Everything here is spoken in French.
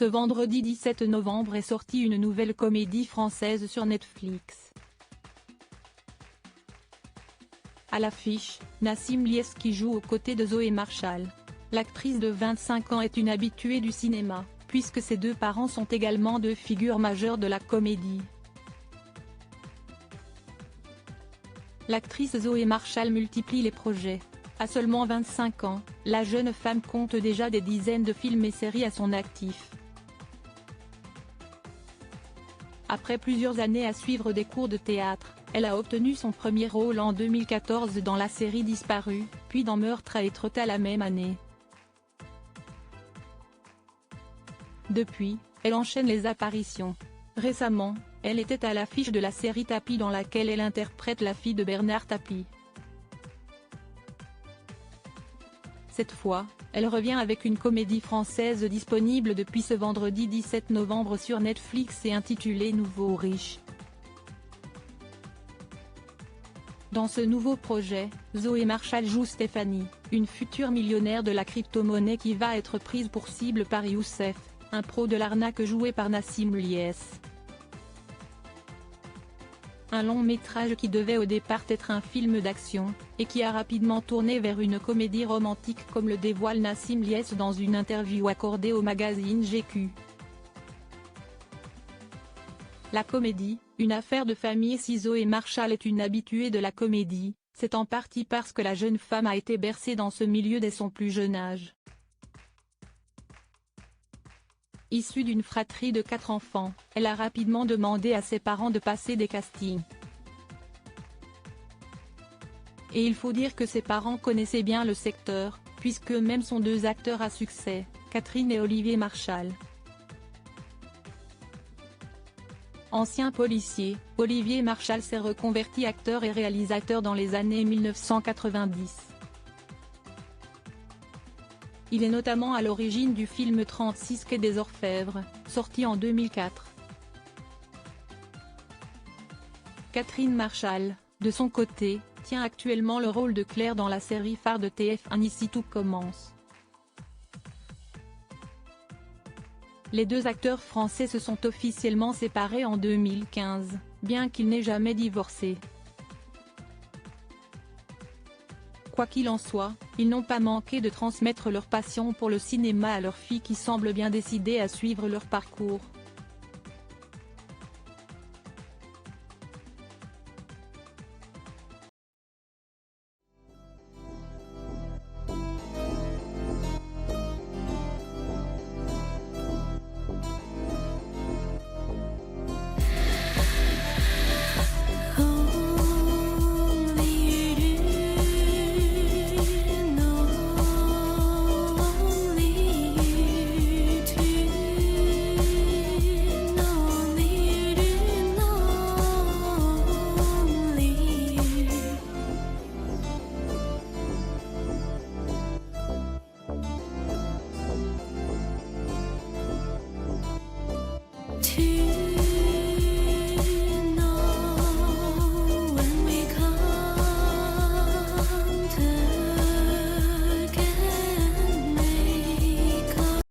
Ce vendredi 17 novembre est sortie une nouvelle comédie française sur Netflix. À l'affiche, Nassim Liès qui joue aux côtés de Zoé Marshall. L'actrice de 25 ans est une habituée du cinéma, puisque ses deux parents sont également deux figures majeures de la comédie. L'actrice Zoé Marshall multiplie les projets. À seulement 25 ans, la jeune femme compte déjà des dizaines de films et séries à son actif. Après plusieurs années à suivre des cours de théâtre, elle a obtenu son premier rôle en 2014 dans la série Disparu, puis dans Meurtre à Étretat la même année. Depuis, elle enchaîne les apparitions. Récemment, elle était à l'affiche de la série Tapie dans laquelle elle interprète la fille de Bernard Tapie. Cette fois, elle revient avec une comédie française disponible depuis ce vendredi 17 novembre sur Netflix et intitulée Nouveau riche. Dans ce nouveau projet, Zoé Marshall joue Stéphanie, une future millionnaire de la crypto-monnaie qui va être prise pour cible par Youssef, un pro de l'arnaque joué par Nassim Liès. Un long métrage qui devait au départ être un film d'action, et qui a rapidement tourné vers une comédie romantique comme le dévoile Nassim Liès dans une interview accordée au magazine GQ. La comédie, une affaire de famille. Si Zoé Marshall est une habituée de la comédie, c'est en partie parce que la jeune femme a été bercée dans ce milieu dès son plus jeune âge. Issue d'une fratrie de 4 enfants, elle a rapidement demandé à ses parents de passer des castings. Et il faut dire que ses parents connaissaient bien le secteur, puisqu'eux-mêmes sont deux acteurs à succès, Catherine et Olivier Marshall. Ancien policier, Olivier Marshall s'est reconverti acteur et réalisateur dans les années 1990. Il est notamment à l'origine du film 36 quai des Orfèvres, sorti en 2004. Catherine Marshall, de son côté, tient actuellement le rôle de Claire dans la série phare de TF1 Ici tout commence. Les deux acteurs français se sont officiellement séparés en 2015, bien qu'ils n'aient jamais divorcé. Quoi qu'il en soit, ils n'ont pas manqué de transmettre leur passion pour le cinéma à leur fille qui semble bien décidée à suivre leur parcours. To